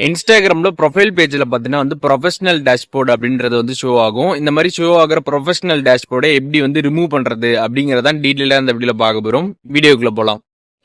இன்ஸ்டாகிராம்ல ப்ரொஃபைல் பேஜ்ல பாத்தீங்கன்னா ப்ரொஃபஷனல் டேஷ்போர்ட் அப்படின்றது ஷோ ஆகும். இந்த மாதிரி ஷோ ஆகிற ப்ரொஃபஷனல் டேஷ்போர்டை எப்படி ரிமூவ் பண்றது அப்படிங்கறதான் டீடைலா இந்த வீடியோல பார்க்க போறோம். வீடியோக்குள்ள போலாம்.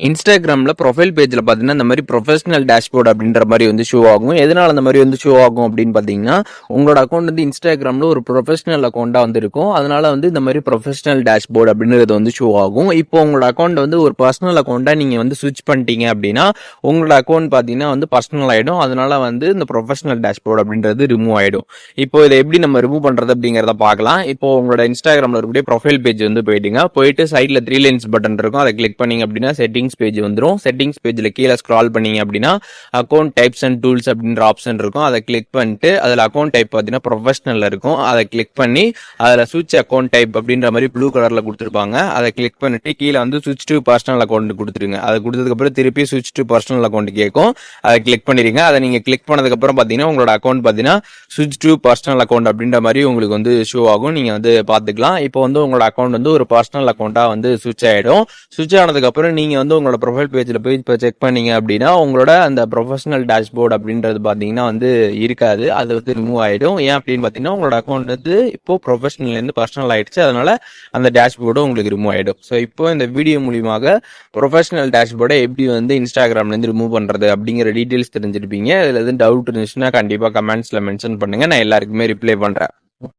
இன்ஸ்டாகிராம்ல ப்ரொஃபைல் பேஜ்ல பாத்தீங்கன்னா இந்த மாதிரி ப்ரொஃபஷனல் டேஷ்போர்ட் அப்படின்ற மாதிரி ஷோ ஆகும். எதனால அந்த மாதிரி ஷோ ஆகும் அப்படின்னு பாத்தீங்கன்னா, உங்களோட அக்கௌண்ட் இன்ஸ்டாகிராம்ல ஒரு ப்ரொஃபஷனல் அக்கௌண்டா இருக்கும். அதனால இந்த மாதிரி ப்ரொஃபஷனல் டேஷ்போர்ட் அப்படின்றது ஷோ ஆகும். இப்போ உங்களோட அக்கௌண்ட் ஒரு பர்சனல் அக்கௌண்டா நீங்க ஸ்விட்ச் பண்ணிட்டீங்க அப்படின்னா உங்களோட அக்கௌண்ட் பாத்தீங்கன்னா பர்சனல் ஆயிடும். அதனால இந்த ப்ரொஃபஷனல் டேஷ்போர்ட் அப்படின்றது ரிமூவ் ஆயிடும். இப்போ இதை எப்படி நம்ம ரிமூவ் பண்றது அப்படிங்கறத பார்க்கலாம். இப்போ உங்களோட இன்ஸ்டாகிராம்ல இருக்கக்கூடிய ப்ரொஃபைல் பேஜ் போயிட்டீங்க. போயிட்டு சைட்ல 3 லைன்ஸ் பட்டன் இருக்கும். அதை கிளிக் பண்ணீங்க அப்படின்னா செட்டிங்ஸ் பேஜ் வந்துரும். செட்டிங்ஸ் பேஜ்ல கீழே ஸ்க்ரால் பண்ணீங்க அப்படின்னா அக்கௌண்ட் டைப்ஸ் அண்ட் டூல்ஸ் அப்படின்ற ஆப்ஷன் இருக்கும். அதை கிளிக் பண்ணிட்டு அதுல அக்கௌண்ட் டைப் பாத்தீங்கன்னா ப்ரொஃபஷனல் இருக்கும். அதை கிளிக் பண்ணி அதுல சுவிட்ச் அக்கௌண்ட் டைப் அப்படின்ற மாதிரி ப்ளூ கலர்ல கொடுத்துருப்பாங்க. அதை கிளிக் பண்ணிட்டு கீழே சுவிட்ச் டு பர்சனல் அக்கௌண்ட் கொடுத்துருங்க. அதை கொடுத்ததுக்கு அப்புறம் திருப்பி சுவிட்ச் டு பர்சனல் அக்கௌண்ட் கேட்கும். அதை கிளிக் பண்ணிருங்க. அதை நீங்க கிளிக் பண்ணதுக்கு அப்புறம் பாத்தீங்கன்னா உங்களோட அக்கௌண்ட் பாத்தீங்கன்னா சுவிட்ச் டு பர்சனல் அக்கௌண்ட் அப்படின்ற மாதிரி உங்களுக்கு ஷோ ஆகும். நீங்க பாத்துக்கலாம். இப்போ உங்களோட அக்கௌண்ட் ஒரு பர்சனல் அக்கௌண்டா சுவிட்ச் ஆயிடும். சுவிட்ச் ஆனதுக்கு அப்புறம் நீங்க உங்களோட ப்ரொஃபைல் பேஜ்ல போய் இப்போ செக் பண்ணீங்க அப்படின்னா உங்களோட அந்த ப்ரொஃபஷனல் டேஷ்போர்ட் அப்படின்றது பாத்தீங்கன்னா இருக்காது. அது ரிமூவ் ஆயிடும். ஏன் அப்படின்னு பாத்தீங்கன்னா உங்களோட அக்கௌண்ட் இப்போ ப்ரொஃபஷனல் இருந்து பர்சனல் ஆயிடுச்சு. அதனால அந்த டேஷ்போர்டும் உங்களுக்கு ரிமூவ் ஆயிடும். ஸோ இப்போ இந்த வீடியோ மூலியமாக ப்ரொஃபஷனல் டேஷ்போர்டை எப்படி இன்ஸ்டாகிராம்ல இருந்து ரிமூவ் பண்றது அப்படிங்கிற டீடைல்ஸ் தெரிஞ்சிருப்பீங்க. இதுல எதுவும் டவுட் இருந்துச்சுன்னா கண்டிப்பா கமெண்ட்ஸ்ல மென்ஷன் பண்ணுங்க. நான் எல்லாருக்குமே ரிப்ளை பண்றேன்.